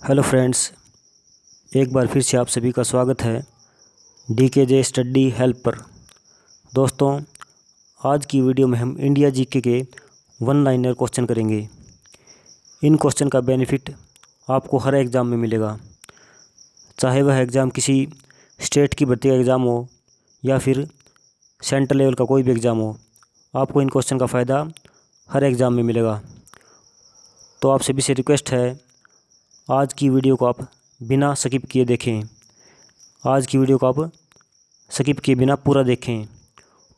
Hello friends, एक बार फिर से आप सभी का स्वागत है DKJ स्टडी हेल्प पर। दोस्तों, आज की वीडियो में हम इंडिया जीके के वन लाइनर क्वेश्चन करेंगे। इन क्वेश्चन का बेनिफिट आपको हर एग्ज़ाम में मिलेगा, चाहे वह एग्ज़ाम किसी स्टेट की भर्ती का एग्ज़ाम हो या फिर सेंट्रल लेवल का कोई भी एग्ज़ाम हो। आपको इन क्वेश्चन का फ़ायदा हर एग्ज़ाम में मिलेगा। तो आप सभी से रिक्वेस्ट है, आज की वीडियो को आप बिना स्किप किए देखें। आज की वीडियो को आप स्किप किए बिना पूरा देखें।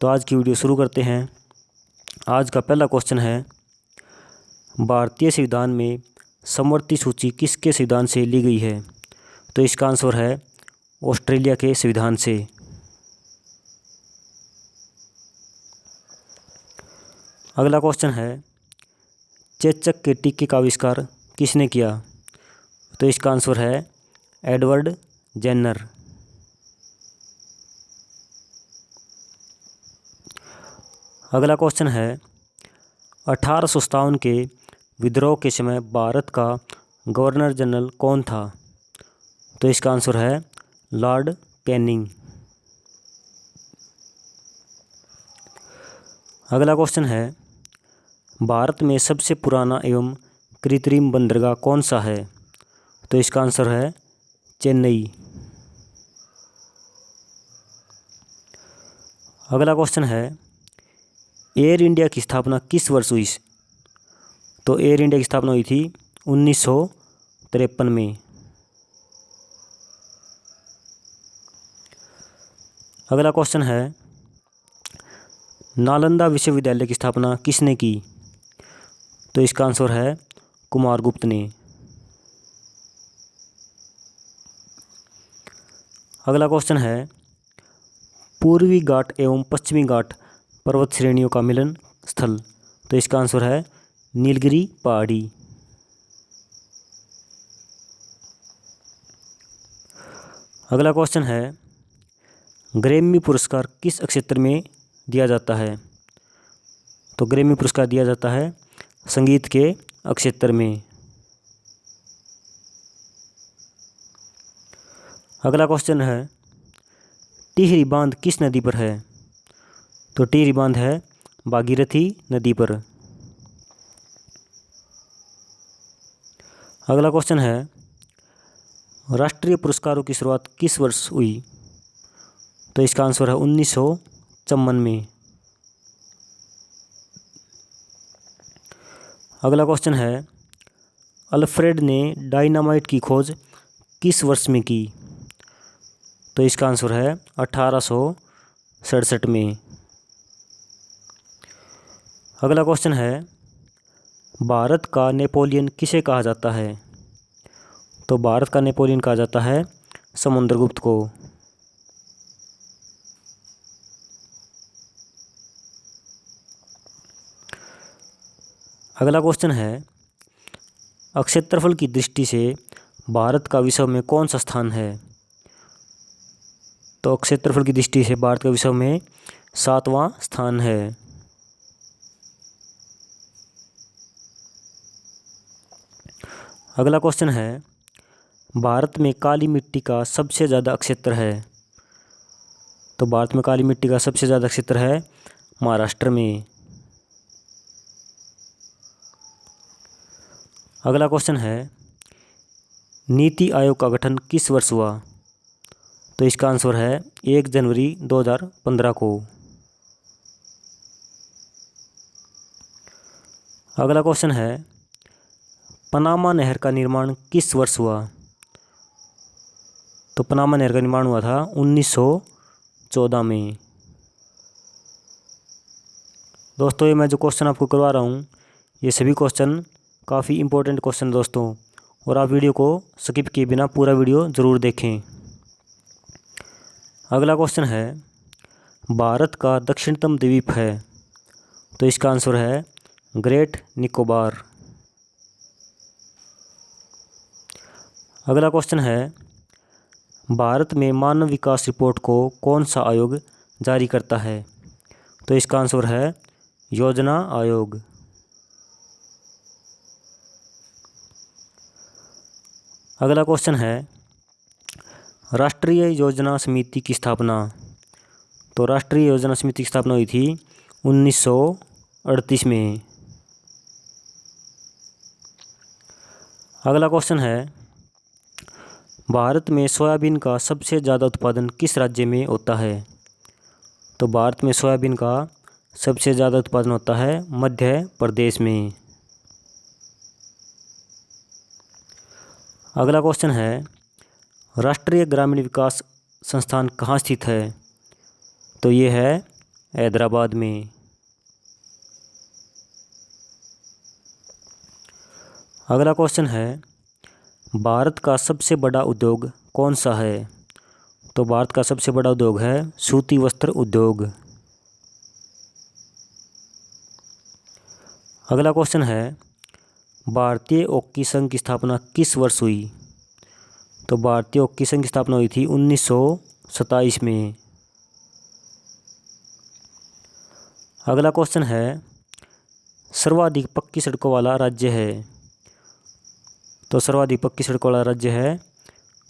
तो आज की वीडियो शुरू करते हैं। आज का पहला क्वेश्चन है, भारतीय संविधान में समवर्ती सूची किसके संविधान से ली गई है? तो इसका आंसर है ऑस्ट्रेलिया के संविधान से। अगला क्वेश्चन है, चेचक के टीके का आविष्कार किसने किया? तो इसका आंसर है एडवर्ड जेनर। अगला क्वेश्चन है, 1857 के विद्रोह के समय भारत का गवर्नर जनरल कौन था? तो इसका आंसर है लॉर्ड कैनिंग। अगला क्वेश्चन है, भारत में सबसे पुराना एवं कृत्रिम बंदरगाह कौन सा है? तो इसका आंसर है चेन्नई। अगला क्वेश्चन है, एयर इंडिया की स्थापना किस वर्ष हुई? तो एयर इंडिया की स्थापना हुई थी 1953 में। अगला क्वेश्चन है, नालंदा विश्वविद्यालय की स्थापना किसने की? तो इसका आंसर है कुमारगुप्त ने। अगला क्वेश्चन है, पूर्वी घाट एवं पश्चिमी घाट पर्वत श्रेणियों का मिलन स्थल? तो इसका आंसर है नीलगिरी पहाड़ी। अगला क्वेश्चन है, ग्रैमी पुरस्कार किस क्षेत्र में दिया जाता है? तो ग्रैमी पुरस्कार दिया जाता है संगीत के क्षेत्र में। अगला क्वेश्चन है, टिहरी बांध किस नदी पर है? तो टिहरी बांध है भागीरथी नदी पर। अगला क्वेश्चन है, राष्ट्रीय पुरस्कारों की शुरुआत किस वर्ष हुई? तो इसका आंसर है 1954 में। अगला क्वेश्चन है, अल्फ्रेड ने डायनामाइट की खोज किस वर्ष में की? तो इसका आंसर है 1867 में। अगला क्वेश्चन है, भारत का नेपोलियन किसे कहा जाता है? तो भारत का नेपोलियन कहा जाता है समुद्रगुप्त को। अगला क्वेश्चन है, क्षेत्रफल की दृष्टि से भारत का विश्व में कौन सा स्थान है? तो क्षेत्रफल की दृष्टि से भारत का विश्व में 7वां स्थान है। अगला क्वेश्चन है, भारत में काली मिट्टी का सबसे ज़्यादा क्षेत्र है? तो भारत में काली मिट्टी का सबसे ज़्यादा क्षेत्र है महाराष्ट्र में। अगला क्वेश्चन है, नीति आयोग का गठन किस वर्ष हुआ? तो इसका आंसर है 1 जनवरी 2015 को। अगला क्वेश्चन है, पनामा नहर का निर्माण किस वर्ष हुआ? तो पनामा नहर का निर्माण हुआ था 1914 में। दोस्तों, ये मैं जो क्वेश्चन आपको करवा रहा हूँ, ये सभी क्वेश्चन काफ़ी इंपॉर्टेंट क्वेश्चन दोस्तों, और आप वीडियो को स्किप किए बिना पूरा वीडियो ज़रूर देखें। अगला क्वेश्चन है, भारत का दक्षिणतम द्वीप है? तो इसका आंसर है ग्रेट निकोबार। अगला क्वेश्चन है, भारत में मानव विकास रिपोर्ट को कौन सा आयोग जारी करता है? तो इसका आंसर है योजना आयोग। अगला क्वेश्चन है राष्ट्रीय योजना समिति की स्थापना। तो राष्ट्रीय योजना समिति की स्थापना हुई थी 1938 में। अगला क्वेश्चन है भारत में सोयाबीन का सबसे ज़्यादा उत्पादन किस राज्य में होता है। तो भारत में सोयाबीन का सबसे ज़्यादा उत्पादन होता है मध्य प्रदेश में। अगला क्वेश्चन है राष्ट्रीय ग्रामीण विकास संस्थान कहाँ स्थित है। तो ये है हैदराबाद में। अगला क्वेश्चन है भारत का सबसे बड़ा उद्योग कौन सा है। तो भारत का सबसे बड़ा उद्योग है सूती वस्त्र उद्योग। अगला क्वेश्चन है भारतीय हॉकी संघ की स्थापना किस वर्ष हुई। तो भारतीय हॉकी संघ की स्थापना हुई थी 1927 में। अगला क्वेश्चन है सर्वाधिक पक्की सड़कों वाला राज्य है। तो सर्वाधिक पक्की सड़कों वाला राज्य है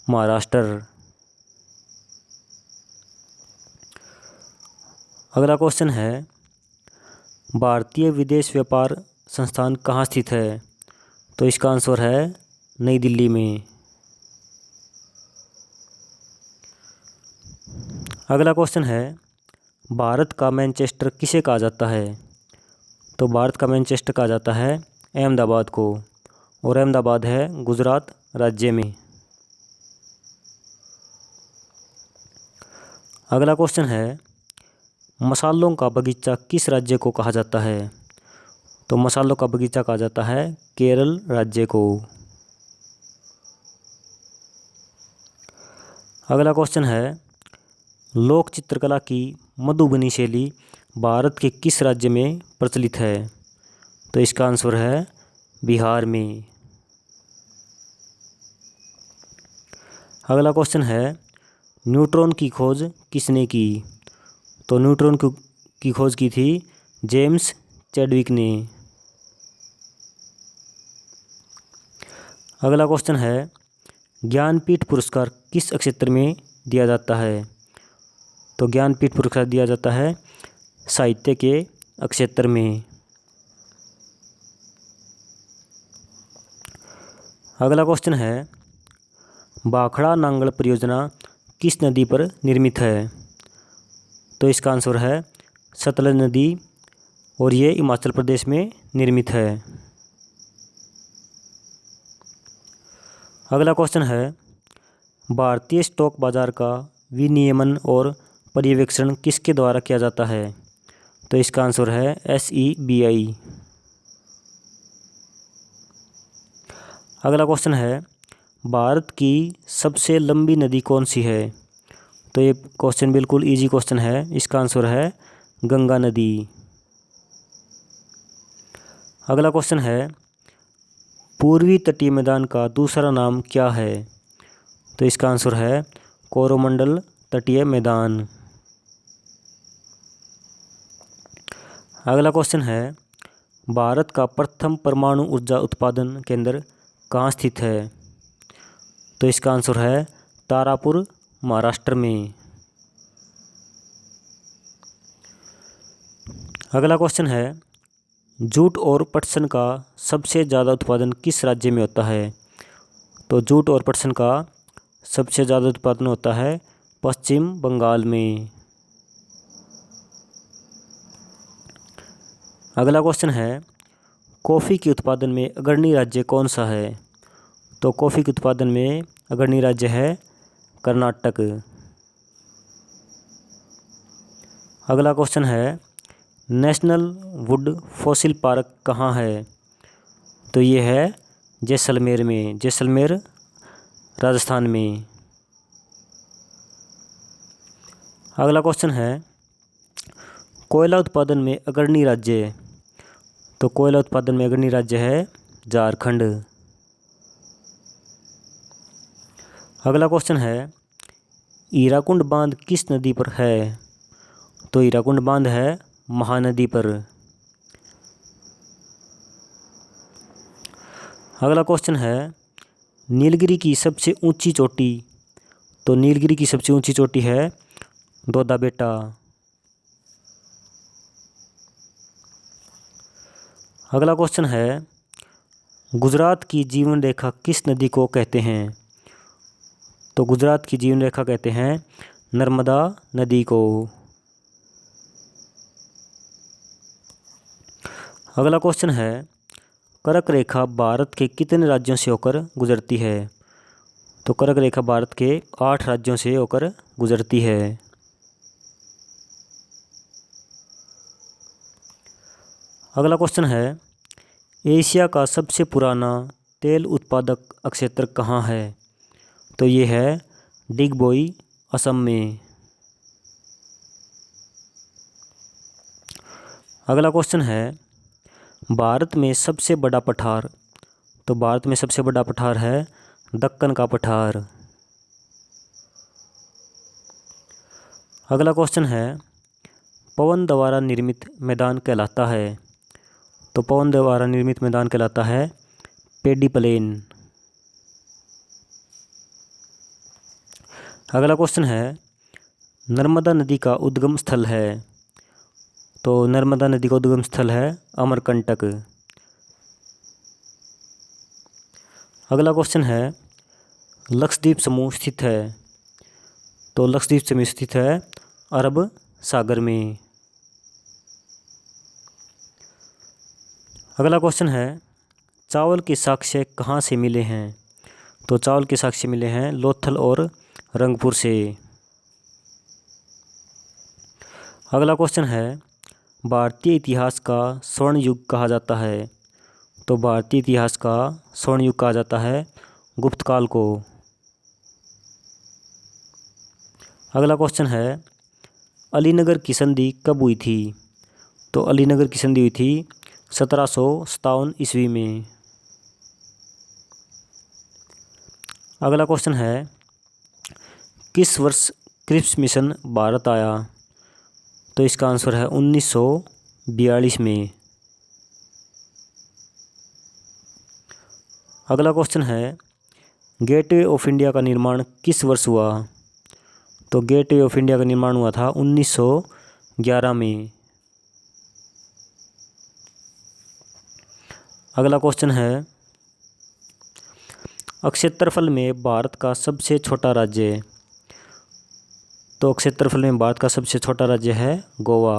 महाराष्ट्र। अगला क्वेश्चन है भारतीय विदेश व्यापार संस्थान कहाँ स्थित है। तो इसका आंसर है नई दिल्ली में। अगला क्वेश्चन है भारत का मैनचेस्टर किसे कहा जाता है। तो भारत का मैनचेस्टर कहा जाता है अहमदाबाद को, और अहमदाबाद है गुजरात राज्य में। अगला क्वेश्चन है मसालों का बगीचा किस राज्य को कहा जाता है। तो मसालों का बगीचा कहा जाता है केरल राज्य को। अगला क्वेश्चन है लोक चित्रकला की मधुबनी शैली भारत के किस राज्य में प्रचलित है। तो इसका आंसर है बिहार में। अगला क्वेश्चन है न्यूट्रॉन की खोज किसने की। तो न्यूट्रॉन की खोज की थी जेम्स चैडविक ने। अगला क्वेश्चन है ज्ञानपीठ पुरस्कार किस क्षेत्र में दिया जाता है। तो ज्ञानपीठ पुरस्कार दिया जाता है साहित्य के क्षेत्र में। अगला क्वेश्चन है भाखड़ा नांगल परियोजना किस नदी पर निर्मित है। तो इसका आंसर है सतलज नदी, और ये हिमाचल प्रदेश में निर्मित है। अगला क्वेश्चन है भारतीय स्टॉक बाजार का विनियमन और पर्यवेक्षण किसके द्वारा किया जाता है। तो इसका आंसर है SEBI। अगला क्वेश्चन है भारत की सबसे लंबी नदी कौन सी है। तो ये क्वेश्चन बिल्कुल इजी क्वेश्चन है, इसका आंसर है गंगा नदी। अगला क्वेश्चन है पूर्वी तटीय मैदान का दूसरा नाम क्या है। तो इसका आंसर है कोरोमंडल तटीय मैदान। अगला क्वेश्चन है भारत का प्रथम परमाणु ऊर्जा उत्पादन केंद्र कहाँ स्थित है। तो इसका आंसर है तारापुर महाराष्ट्र में। अगला क्वेश्चन है जूट और पटसन का सबसे ज़्यादा उत्पादन किस राज्य में होता है। तो जूट और पटसन का सबसे ज़्यादा उत्पादन होता है पश्चिम बंगाल में। अगला क्वेश्चन है कॉफ़ी के उत्पादन में अग्रणी राज्य कौन सा है। तो कॉफ़ी के उत्पादन में अग्रणी राज्य है कर्नाटक। अगला क्वेश्चन है नेशनल वुड फॉसिल पार्क कहाँ है। तो ये है जैसलमेर में, जैसलमेर राजस्थान में। अगला क्वेश्चन है कोयला उत्पादन में अग्रणी राज्य। तो कोयला उत्पादन में अग्रणी राज्य है झारखंड। अगला क्वेश्चन है हीराकुंड बांध किस नदी पर है। तो हीराकुंड बांध है महानदी पर। अगला क्वेश्चन है नीलगिरी की सबसे ऊंची चोटी, तो नीलगिरी की सबसे ऊंची चोटी है दोदा बेटा। अगला क्वेश्चन है, गुजरात की जीवन रेखा किस नदी को कहते हैं? तो गुजरात की जीवन रेखा कहते हैं नर्मदा नदी को। अगला क्वेश्चन है, कर्क रेखा भारत के कितने राज्यों से होकर गुजरती है? तो कर्क रेखा भारत के 8 राज्यों से होकर गुजरती है। अगला क्वेश्चन है, एशिया का सबसे पुराना तेल उत्पादक अक्षेत्र कहाँ है? तो ये है डिगबोई, असम में। अगला क्वेश्चन है, भारत में सबसे बड़ा पठार, तो भारत में सबसे बड़ा पठार है दक्कन का पठार। अगला क्वेश्चन है, पवन द्वारा निर्मित मैदान कहलाता है? तो पवन द्वारा निर्मित मैदान कहलाता है पेडी प्लेन। अगला क्वेश्चन है, नर्मदा नदी का उद्गम स्थल है? तो नर्मदा नदी का उद्गम स्थल है अमरकंटक। अगला क्वेश्चन है, लक्षद्वीप समूह स्थित है? तो लक्षद्वीप समूह स्थित है अरब सागर में। अगला क्वेश्चन है, चावल के साक्ष्य कहाँ से मिले हैं? तो चावल के साक्ष्य मिले हैं लोथल और रंगपुर से। अगला क्वेश्चन है, भारतीय इतिहास का स्वर्ण युग कहा जाता है? तो भारतीय इतिहास का स्वर्ण युग कहा जाता है गुप्त काल को। अगला क्वेश्चन है, अलीनगर की संधि कब हुई थी? तो अलीनगर की संधि हुई थी 1757 ईस्वी में। अगला क्वेश्चन है, किस वर्ष क्रिप्स मिशन भारत आया? तो इसका आंसर है 1942 में। अगला क्वेश्चन है, गेटवे ऑफ इंडिया का निर्माण किस वर्ष हुआ? तो गेटवे ऑफ इंडिया का निर्माण हुआ था 1911 में। अगला क्वेश्चन है, क्षेत्रफल में भारत का सबसे छोटा राज्य? तो क्षेत्रफल में भारत का सबसे छोटा राज्य है गोवा।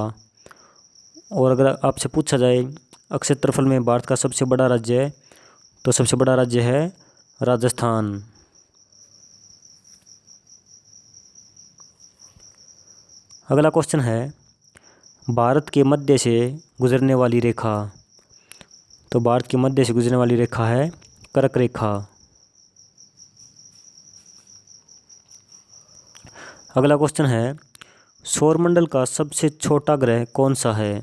और अगर आपसे पूछा जाए क्षेत्रफल में भारत का सबसे बड़ा राज्य, तो सबसे बड़ा राज्य है राजस्थान। अगला क्वेश्चन है, भारत के मध्य से गुजरने वाली रेखा? तो भारत के मध्य से गुजरने वाली रेखा है कर्क रेखा। अगला क्वेश्चन है, सौरमंडल का सबसे छोटा ग्रह कौन सा है?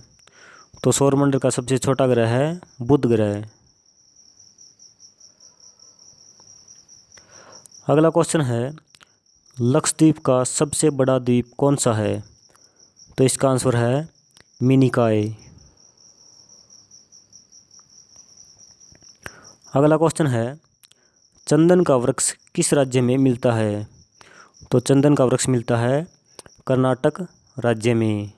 तो सौरमंडल का सबसे छोटा ग्रह है बुध ग्रह। अगला क्वेश्चन है, लक्षद्वीप का सबसे बड़ा द्वीप कौन सा है? तो इसका आंसर है मिनिकॉय। अगला क्वेश्चन है, चंदन का वृक्ष किस राज्य में मिलता है? तो चंदन का वृक्ष मिलता है कर्नाटक राज्य में।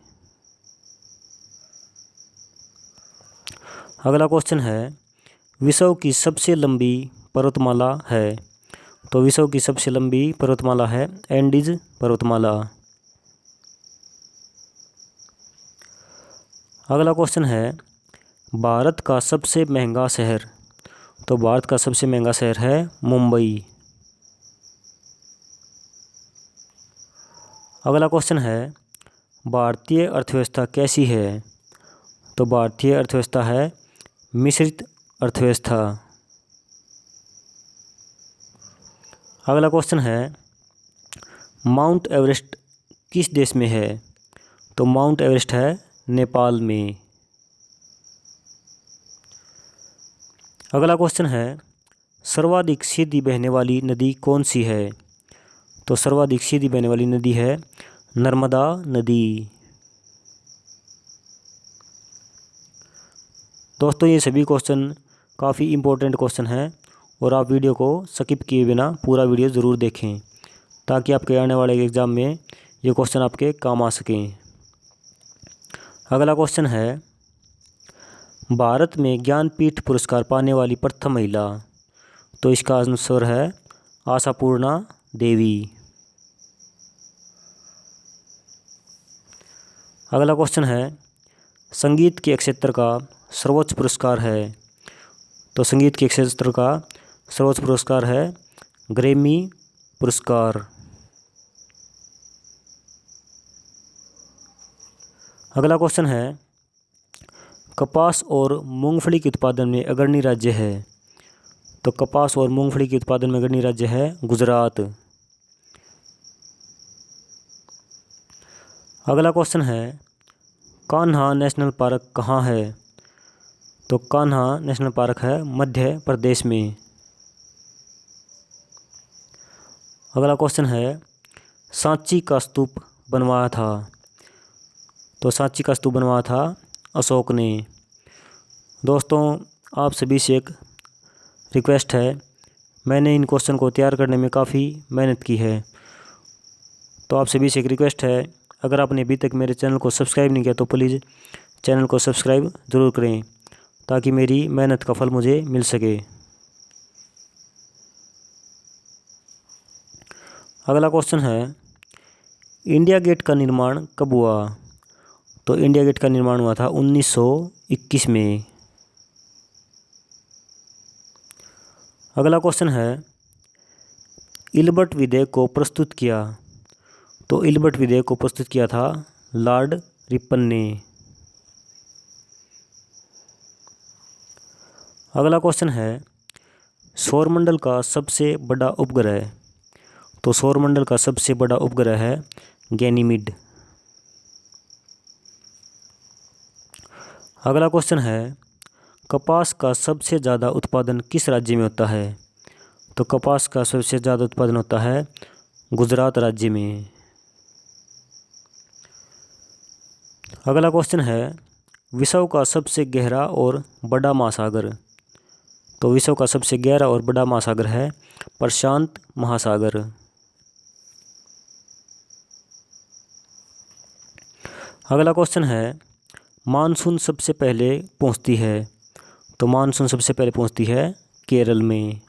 अगला क्वेश्चन है, विश्व की सबसे लंबी पर्वतमाला है? तो विश्व की सबसे लंबी पर्वतमाला है एंडीज पर्वतमाला। अगला क्वेश्चन है, भारत का सबसे महंगा शहर? तो भारत का सबसे महंगा शहर है मुंबई। अगला क्वेश्चन है, भारतीय अर्थव्यवस्था कैसी है? तो भारतीय अर्थव्यवस्था है मिश्रित अर्थव्यवस्था। अगला क्वेश्चन है, माउंट एवरेस्ट किस देश में है? तो माउंट एवरेस्ट है नेपाल में। अगला क्वेश्चन है, सर्वाधिक सीधी बहने वाली नदी कौन सी है? तो सर्वाधिक सीधी बहने वाली नदी है नर्मदा नदी। दोस्तों ये सभी क्वेश्चन काफ़ी इम्पोर्टेंट क्वेश्चन हैं और आप वीडियो को स्किप किए बिना पूरा वीडियो ज़रूर देखें ताकि आपके आने वाले एग्ज़ाम में ये क्वेश्चन आपके काम आ सकें। अगला क्वेश्चन है, भारत में ज्ञानपीठ पुरस्कार पाने वाली प्रथम महिला। तो इसका आंसर है आशापूर्णा देवी। अगला क्वेश्चन है, संगीत के क्षेत्र का सर्वोच्च पुरस्कार है। तो संगीत के क्षेत्र का सर्वोच्च पुरस्कार है ग्रैमी पुरस्कार। अगला क्वेश्चन है, कपास और मूंगफली के उत्पादन में अग्रणी राज्य है। तो कपास और मूंगफली के उत्पादन में अग्रणी राज्य है गुजरात। अगला क्वेश्चन है, कान्हा नेशनल पार्क कहाँ है। तो कान्हा नेशनल पार्क है मध्य प्रदेश में। अगला क्वेश्चन है, सांची का स्तूप बनवाया था। तो सांची का स्तूप बनवाया था अशोक ने। दोस्तों, आप सभी से एक रिक्वेस्ट है, मैंने इन क्वेश्चन को तैयार करने में काफ़ी मेहनत की है, तो आप सभी से एक रिक्वेस्ट है, अगर आपने अभी तक मेरे चैनल को सब्सक्राइब नहीं किया तो प्लीज़ चैनल को सब्सक्राइब ज़रूर करें ताकि मेरी मेहनत का फल मुझे मिल सके। अगला क्वेश्चन है, इंडिया गेट का निर्माण कब हुआ। तो इंडिया गेट का निर्माण हुआ था 1921 में। अगला क्वेश्चन है, इल्बर्ट विधेयक को प्रस्तुत किया। तो इल्बर्ट विधेयक को प्रस्तुत किया था लॉर्ड रिपन ने। अगला क्वेश्चन है, सौरमंडल का सबसे बड़ा उपग्रह। तो सौरमंडल का सबसे बड़ा उपग्रह है गैनीमीड। अगला क्वेश्चन है, कपास का सबसे ज़्यादा उत्पादन किस राज्य में होता है। तो कपास का सबसे ज़्यादा उत्पादन होता है गुजरात राज्य में। अगला क्वेश्चन है, विश्व का सबसे गहरा और बड़ा महासागर। तो विश्व का सबसे गहरा और बड़ा महासागर है प्रशांत महासागर। अगला क्वेश्चन है, मानसून सबसे पहले पहुंचती है। तो मानसून सबसे पहले पहुंचती है केरल में।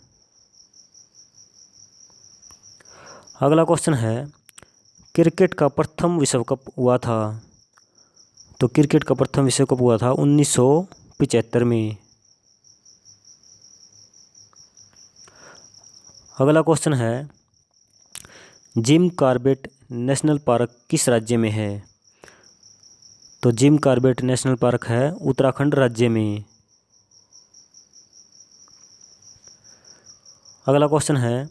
अगला क्वेश्चन है, क्रिकेट का प्रथम विश्व कप हुआ था। तो क्रिकेट का प्रथम विश्व कप हुआ था 1975 में। अगला क्वेश्चन है, जिम कॉर्बेट नेशनल पार्क किस राज्य में है। तो जिम कॉर्बेट नेशनल पार्क है उत्तराखंड राज्य में। अगला क्वेश्चन है,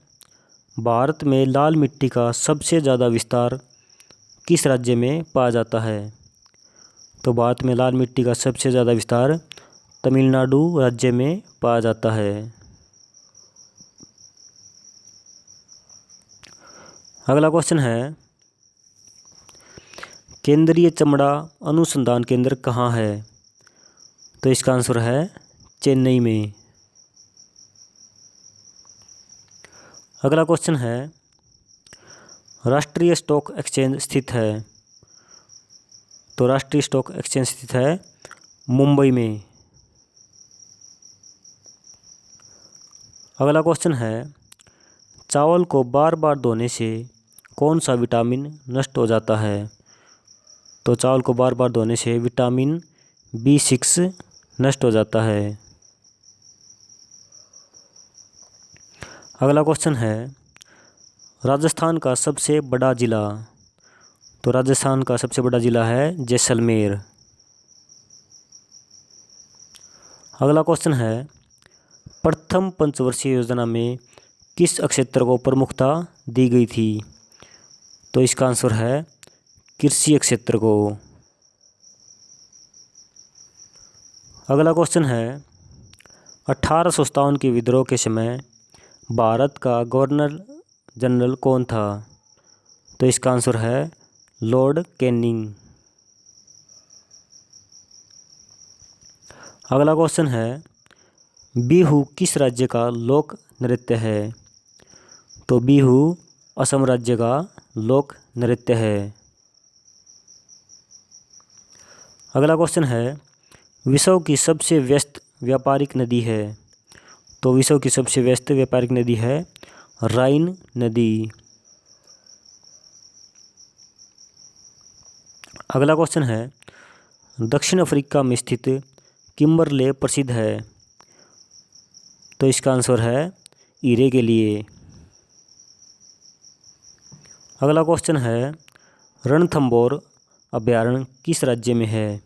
भारत में लाल मिट्टी का सबसे ज़्यादा विस्तार किस राज्य में पाया जाता है। तो भारत में लाल मिट्टी का सबसे ज़्यादा विस्तार तमिलनाडु राज्य में पाया जाता है। अगला क्वेश्चन है, केंद्रीय चमड़ा अनुसंधान केंद्र कहाँ है। तो इसका आंसर है चेन्नई में। अगला क्वेश्चन है, राष्ट्रीय स्टॉक एक्सचेंज स्थित है। तो राष्ट्रीय स्टॉक एक्सचेंज स्थित है मुंबई में। अगला क्वेश्चन है, चावल को बार बार धोने से कौन सा विटामिन नष्ट हो जाता है। तो चावल को बार बार धोने से विटामिन B6 नष्ट हो जाता है। अगला क्वेश्चन है, राजस्थान का सबसे बड़ा ज़िला। तो राजस्थान का सबसे बड़ा ज़िला है जैसलमेर। अगला क्वेश्चन है, प्रथम पंचवर्षीय योजना में किस क्षेत्र को प्रमुखता दी गई थी। तो इसका आंसर है कृषि क्षेत्र को। अगला क्वेश्चन है, 1857 के विद्रोह के समय भारत का गवर्नर जनरल कौन था। तो इसका आंसर है लॉर्ड कैनिंग। अगला क्वेश्चन है, बिहू किस राज्य का लोक नृत्य है? तो बिहू असम राज्य का लोक नृत्य है। अगला क्वेश्चन है, विश्व की सबसे व्यस्त व्यापारिक नदी है? तो विश्व की सबसे व्यस्त व्यापारिक नदी है राइन नदी। अगला क्वेश्चन है, दक्षिण अफ्रीका में स्थित किम्बरले प्रसिद्ध है? तो इसका आंसर है हीरे के लिए। अगला क्वेश्चन है, रणथंभौर अभयारण्य किस राज्य में है?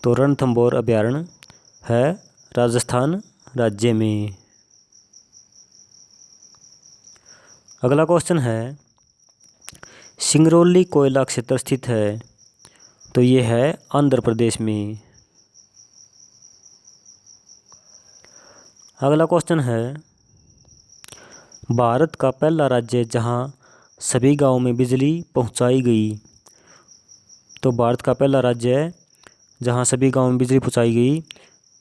तो रणथंभौर अभयारण्य है राजस्थान राज्य में। अगला क्वेश्चन है, सिंगरौली कोयला क्षेत्र स्थित है? तो ये है आंध्र प्रदेश में। अगला क्वेश्चन है, भारत का पहला राज्य जहां सभी गांवों में बिजली पहुंचाई गई? तो भारत का पहला राज्य जहां सभी गांवों में बिजली पहुंचाई गई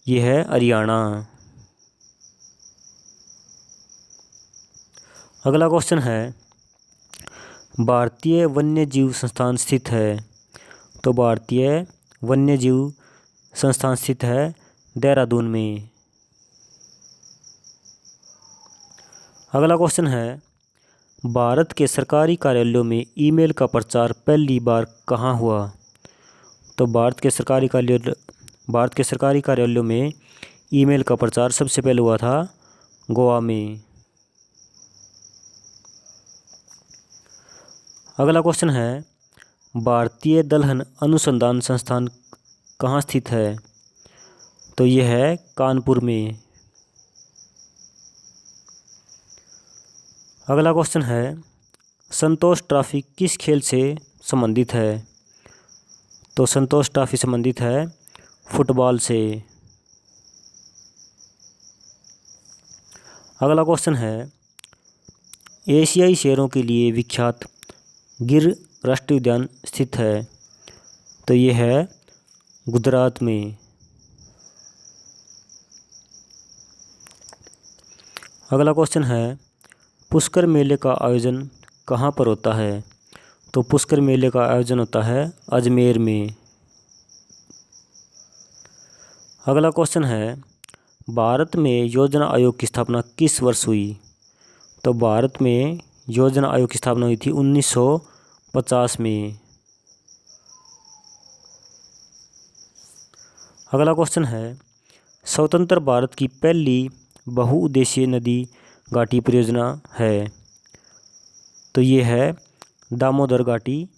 ये है हरियाणा। अगला क्वेश्चन है, भारतीय वन्यजीव संस्थान स्थित है? तो भारतीय वन्यजीव संस्थान स्थित है देहरादून में। अगला क्वेश्चन है, भारत के सरकारी कार्यालयों में ईमेल का प्रचार पहली बार कहाँ हुआ? तो भारत के सरकारी कार्यालयों में ईमेल का प्रचार सबसे पहले हुआ था गोवा में। अगला क्वेश्चन है, भारतीय दलहन अनुसंधान संस्थान कहाँ स्थित है? तो यह है कानपुर में। अगला क्वेश्चन है, संतोष ट्रॉफी किस खेल से संबंधित है? तो संतोष ट्रॉफी संबंधित है फुटबॉल से। अगला क्वेश्चन है, एशियाई शेरों के लिए विख्यात गिर राष्ट्रीय उद्यान स्थित है? तो ये है गुजरात में। अगला क्वेश्चन है, पुष्कर मेले का आयोजन कहाँ पर होता है? तो पुष्कर मेले का आयोजन होता है अजमेर में। अगला क्वेश्चन है, भारत में योजना आयोग की स्थापना किस वर्ष हुई? तो भारत में योजना आयोग की स्थापना हुई थी 1950 में। अगला क्वेश्चन है, स्वतंत्र भारत की पहली बहुउद्देशीय नदी घाटी परियोजना है? तो ये है दामोदर घाटी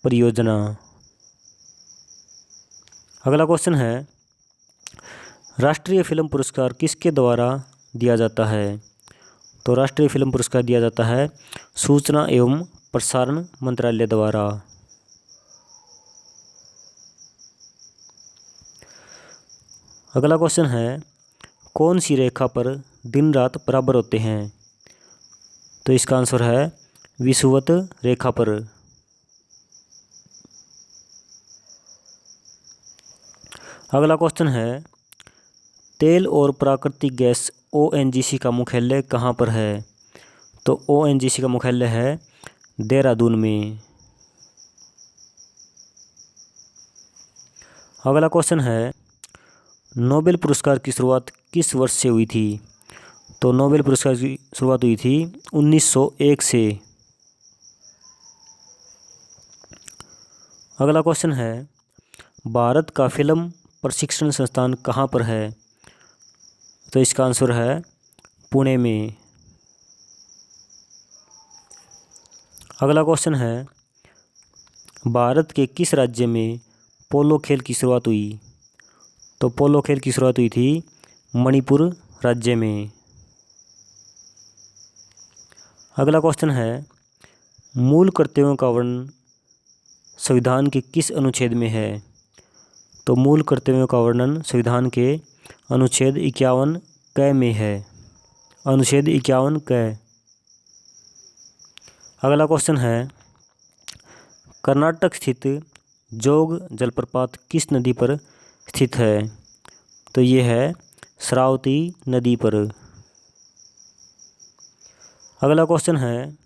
परियोजना। अगला क्वेश्चन है, राष्ट्रीय फिल्म पुरस्कार किसके द्वारा दिया जाता है? तो राष्ट्रीय फिल्म पुरस्कार दिया जाता है सूचना एवं प्रसारण मंत्रालय द्वारा। अगला क्वेश्चन है, कौन सी रेखा पर दिन रात बराबर होते हैं? तो इसका आंसर है विषुवत रेखा पर। अगला क्वेश्चन है, तेल और प्राकृतिक गैस ONGC का मुख्यालय कहाँ पर है? तो ONGC का मुख्यालय है देहरादून में। अगला क्वेश्चन है, नोबेल पुरस्कार की शुरुआत किस वर्ष से हुई थी? तो नोबेल पुरस्कार की शुरुआत हुई थी 1901 से। अगला क्वेश्चन है, भारत का फिल्म प्रशिक्षण संस्थान कहाँ पर है? तो इसका आंसर है पुणे में। अगला क्वेश्चन है, भारत के किस राज्य में पोलो खेल की शुरुआत हुई? तो पोलो खेल की शुरुआत हुई थी मणिपुर राज्य में। अगला क्वेश्चन है, मूल कर्तव्यों का वर्णन संविधान के किस अनुच्छेद में है? तो मूल कर्तव्यों का वर्णन संविधान के अनुच्छेद 51 क में है। अनुच्छेद 51 क। अगला क्वेश्चन है, कर्नाटक स्थित जोग जलप्रपात किस नदी पर स्थित है? तो ये है शरावती नदी पर। अगला क्वेश्चन है,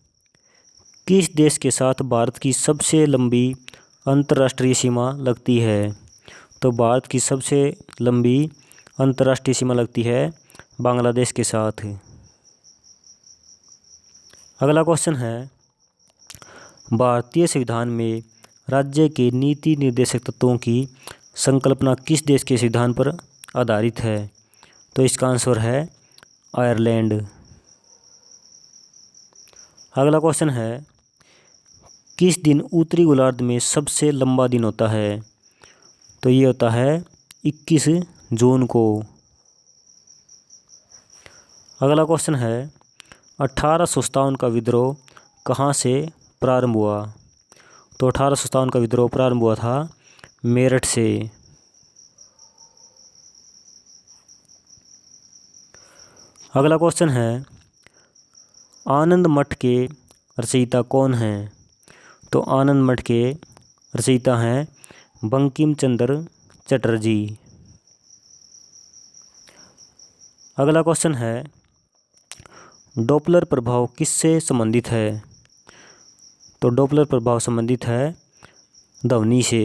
किस देश के साथ भारत की सबसे लंबी अंतर्राष्ट्रीय सीमा लगती है? तो भारत की सबसे लंबी अंतर्राष्ट्रीय सीमा लगती है बांग्लादेश के साथ। अगला क्वेश्चन है, भारतीय संविधान में राज्य के नीति निर्देशक तत्वों की संकल्पना किस देश के संविधान पर आधारित है? तो इसका आंसर है आयरलैंड। अगला क्वेश्चन है, किस दिन उत्तरी गोलार्ध में सबसे लंबा दिन होता है? तो ये होता है 21 जून को। अगला क्वेश्चन है, 1857 का विद्रोह कहाँ से प्रारंभ हुआ? तो 1857 का विद्रोह प्रारंभ हुआ था मेरठ से। अगला क्वेश्चन है, आनंद मठ के रचयिता कौन हैं? तो आनंद मठ के रचयिता हैं बंकिम चंद्र चटर्जी। अगला क्वेश्चन है, डॉपलर प्रभाव किससे संबंधित है? तो डॉपलर प्रभाव संबंधित है ध्वनि से।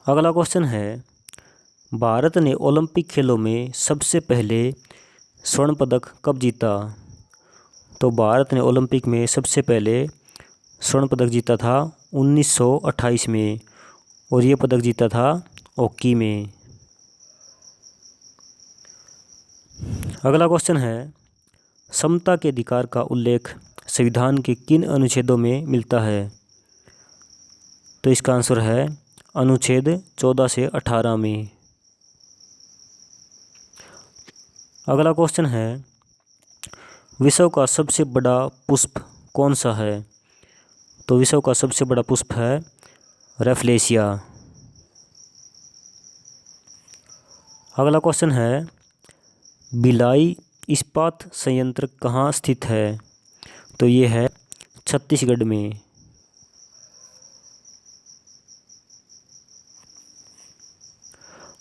अगला क्वेश्चन है, भारत ने ओलंपिक खेलों में सबसे पहले स्वर्ण पदक कब जीता? तो भारत ने ओलंपिक में सबसे पहले स्वर्ण पदक जीता था 1928 में, और ये पदक जीता था हॉकी में। अगला क्वेश्चन है, समता के अधिकार का उल्लेख संविधान के किन अनुच्छेदों में मिलता है? तो इसका आंसर है अनुच्छेद 14 से 18 में। अगला क्वेश्चन है, विश्व का सबसे बड़ा पुष्प कौन सा है? तो विश्व का सबसे बड़ा पुष्प है रैफलेशिया। अगला क्वेश्चन है, भिलाई इस्पात संयंत्र कहाँ स्थित है? तो ये है छत्तीसगढ़ में।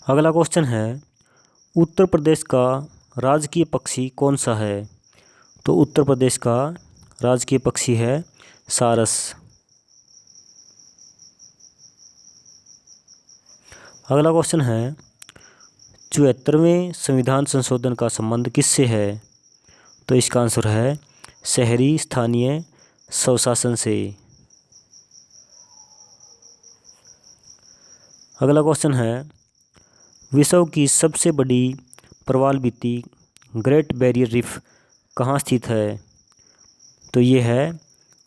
अगला क्वेश्चन है, उत्तर प्रदेश का राजकीय पक्षी कौन सा है? तो उत्तर प्रदेश का राजकीय पक्षी है सारस। अगला क्वेश्चन है, 74वें संविधान संशोधन का संबंध किससे है? तो इसका आंसर है शहरी स्थानीय स्वशासन से। अगला क्वेश्चन है, विश्व की सबसे बड़ी प्रवाल भित्ति ग्रेट बैरियर रीफ कहाँ स्थित है? तो ये है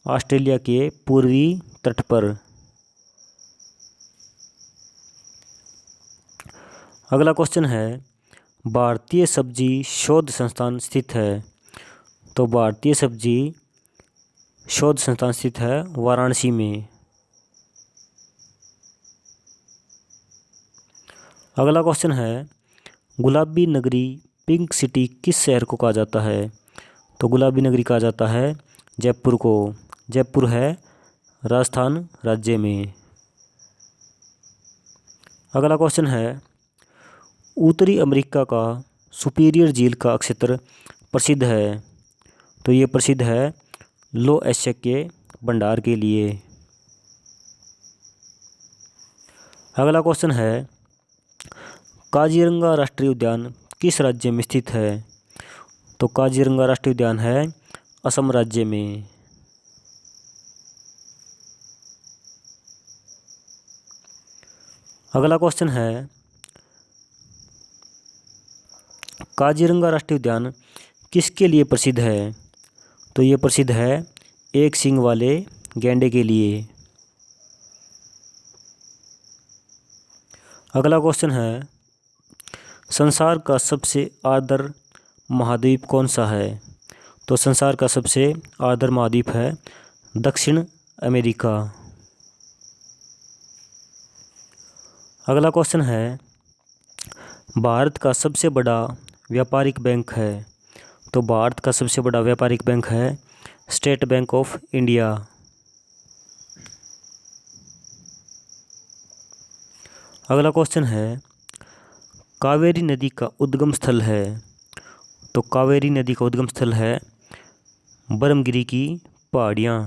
ऑस्ट्रेलिया के पूर्वी तट पर। अगला क्वेश्चन है, भारतीय सब्जी शोध संस्थान स्थित है? तो भारतीय सब्जी शोध संस्थान स्थित है वाराणसी में। अगला क्वेश्चन है, गुलाबी नगरी पिंक सिटी किस शहर को कहा जाता है? तो गुलाबी नगरी कहा जाता है जयपुर को। जयपुर है राजस्थान राज्य में। अगला क्वेश्चन है, उत्तरी अमेरिका का सुपीरियर झील का क्षेत्र प्रसिद्ध है? तो ये प्रसिद्ध है लौह अयस्क के भंडार के लिए। अगला क्वेश्चन है, काजीरंगा राष्ट्रीय उद्यान किस राज्य में स्थित है? तो काजीरंगा राष्ट्रीय उद्यान है असम राज्य में। अगला क्वेश्चन है, काजीरंगा राष्ट्रीय उद्यान किसके लिए प्रसिद्ध है? तो ये प्रसिद्ध है एक सींग वाले गैंडे के लिए। अगला क्वेश्चन है, संसार का सबसे आर्द्र महाद्वीप कौन सा है? तो संसार का सबसे आर्द्र महाद्वीप है दक्षिण अमेरिका। अगला क्वेश्चन है, भारत का सबसे बड़ा व्यापारिक बैंक है? तो भारत का सबसे बड़ा व्यापारिक बैंक है स्टेट बैंक ऑफ इंडिया। अगला क्वेश्चन है, कावेरी नदी का उद्गम स्थल है? तो कावेरी नदी का उद्गम स्थल है बरमगिरी की पहाड़ियाँ।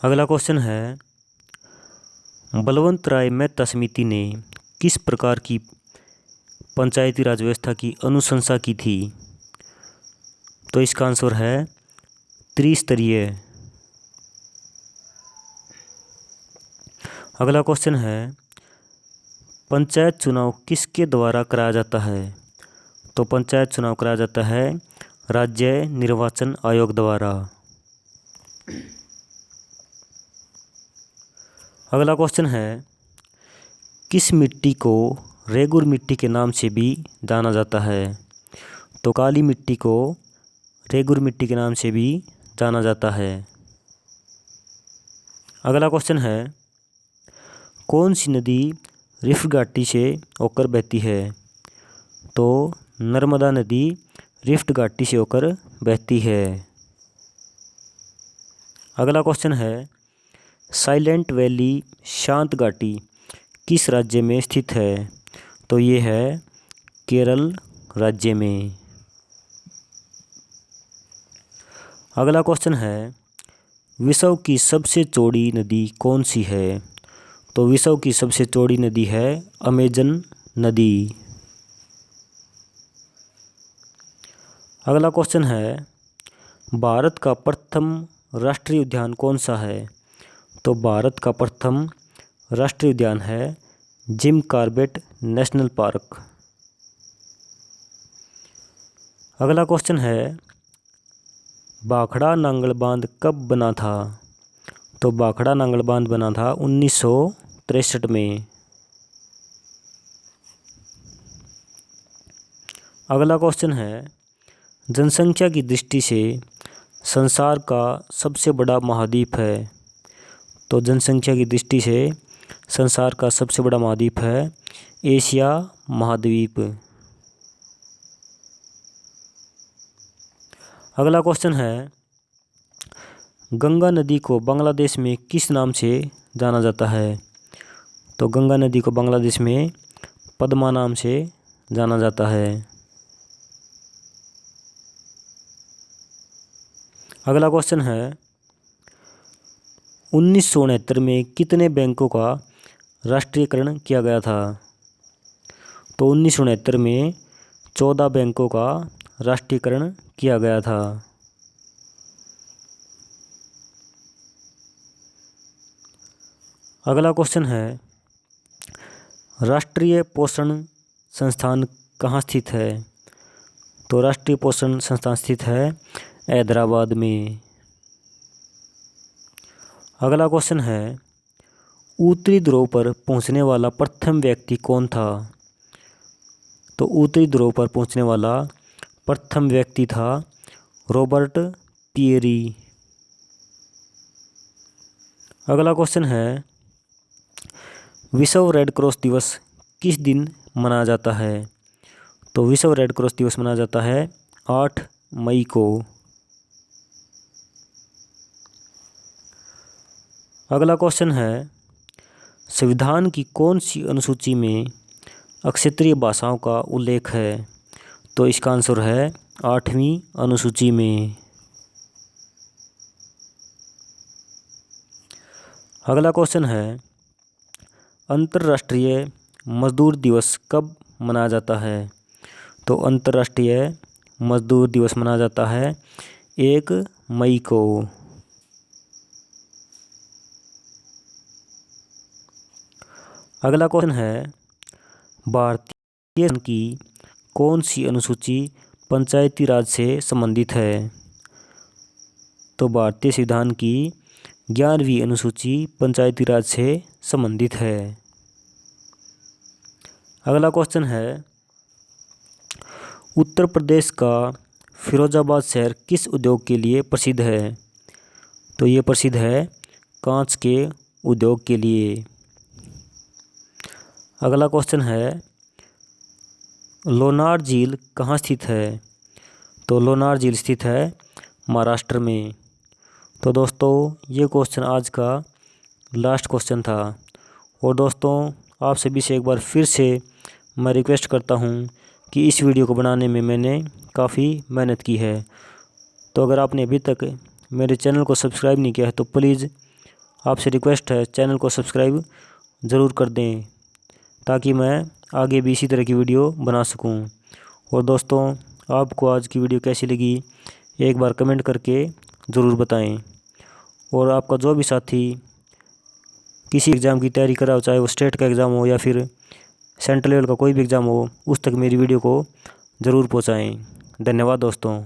अगला क्वेश्चन है, बलवंत राय मेहता समिति ने किस प्रकार की पंचायती राज व्यवस्था की अनुशंसा की थी? तो इसका आंसर है त्रिस्तरीय। अगला क्वेश्चन है, पंचायत चुनाव किसके द्वारा कराया जाता है? तो पंचायत चुनाव कराया जाता है राज्य निर्वाचन आयोग द्वारा। अगला क्वेश्चन है, किस मिट्टी को रेगुर मिट्टी के नाम से भी जाना जाता है? तो काली मिट्टी को रेगुर मिट्टी के नाम से भी जाना जाता है। अगला क्वेश्चन है, कौन सी नदी रिफ्ट घाटी से होकर बहती है? तो नर्मदा नदी रिफ्ट घाटी से होकर बहती है। अगला क्वेश्चन है, साइलेंट वैली शांत घाटी किस राज्य में स्थित है? तो ये है केरल राज्य में। अगला क्वेश्चन है, विश्व की सबसे चौड़ी नदी कौन सी है? तो विश्व की सबसे चौड़ी नदी है अमेजन नदी। अगला क्वेश्चन है, भारत का प्रथम राष्ट्रीय उद्यान कौन सा है? तो भारत का प्रथम राष्ट्रीय उद्यान है जिम कॉर्बेट नेशनल पार्क। अगला क्वेश्चन है, भाखड़ा नांगल बांध कब बना था? तो भाखड़ा नांगल बांध बना था 1963 में। अगला क्वेश्चन है, जनसंख्या की दृष्टि से संसार का सबसे बड़ा महाद्वीप है? तो जनसंख्या की दृष्टि से संसार का सबसे बड़ा महाद्वीप है एशिया महाद्वीप। अगला क्वेश्चन है, गंगा नदी को बांग्लादेश में किस नाम से जाना जाता है? तो गंगा नदी को बांग्लादेश में पद्मा नाम से जाना जाता है। अगला क्वेश्चन है, 1969 में कितने बैंकों का राष्ट्रीयकरण किया गया था? तो 1969 में 14 बैंकों का राष्ट्रीयकरण किया गया था। अगला क्वेश्चन है, राष्ट्रीय पोषण संस्थान कहाँ स्थित है? तो राष्ट्रीय पोषण संस्थान स्थित है हैदराबाद में। अगला क्वेश्चन है, उत्तरी ध्रुव पर पहुंचने वाला प्रथम व्यक्ति कौन था? तो उत्तरी ध्रुव पर पहुंचने वाला प्रथम व्यक्ति था रॉबर्ट पियरी। अगला क्वेश्चन है, विश्व रेड क्रॉस दिवस किस दिन मनाया जाता है? तो विश्व रेड क्रॉस दिवस मनाया जाता है 8 मई को। अगला क्वेश्चन है, संविधान की कौन सी अनुसूची में अक्षत्रिय भाषाओं का उल्लेख है? तो इसका आंसर है 8वीं अनुसूची में। अगला क्वेश्चन है, अंतर्राष्ट्रीय मजदूर दिवस कब मनाया जाता है? तो अंतर्राष्ट्रीय मजदूर दिवस मनाया जाता है 1 मई को। अगला क्वेश्चन है, भारतीय संविधान की कौन सी अनुसूची पंचायती राज से संबंधित है? तो भारतीय संविधान की 11वीं अनुसूची पंचायती राज से संबंधित है। अगला क्वेश्चन है, उत्तर प्रदेश का फिरोजाबाद शहर किस उद्योग के लिए प्रसिद्ध है? तो ये प्रसिद्ध है कांच के उद्योग के लिए। अगला क्वेश्चन है, लोनार झील कहाँ स्थित है? तो लोनार झील स्थित है महाराष्ट्र में। तो दोस्तों, ये क्वेश्चन आज का लास्ट क्वेश्चन था। और दोस्तों, आप सभी से एक बार फिर से मैं रिक्वेस्ट करता हूँ कि इस वीडियो को बनाने में मैंने काफ़ी मेहनत की है। तो अगर आपने अभी तक मेरे चैनल को सब्सक्राइब नहीं किया है तो प्लीज़ आपसे रिक्वेस्ट है, चैनल को सब्सक्राइब ज़रूर कर दें ताकि मैं आगे भी इसी तरह की वीडियो बना सकूं। और दोस्तों, आपको आज की वीडियो कैसी लगी एक बार कमेंट करके ज़रूर बताएं। और आपका जो भी साथी किसी एग्ज़ाम की तैयारी कर रहा हो, चाहे वो स्टेट का एग्ज़ाम हो या फिर सेंट्रल लेवल का कोई भी एग्ज़ाम हो, उस तक मेरी वीडियो को ज़रूर पहुंचाएं। धन्यवाद दोस्तों।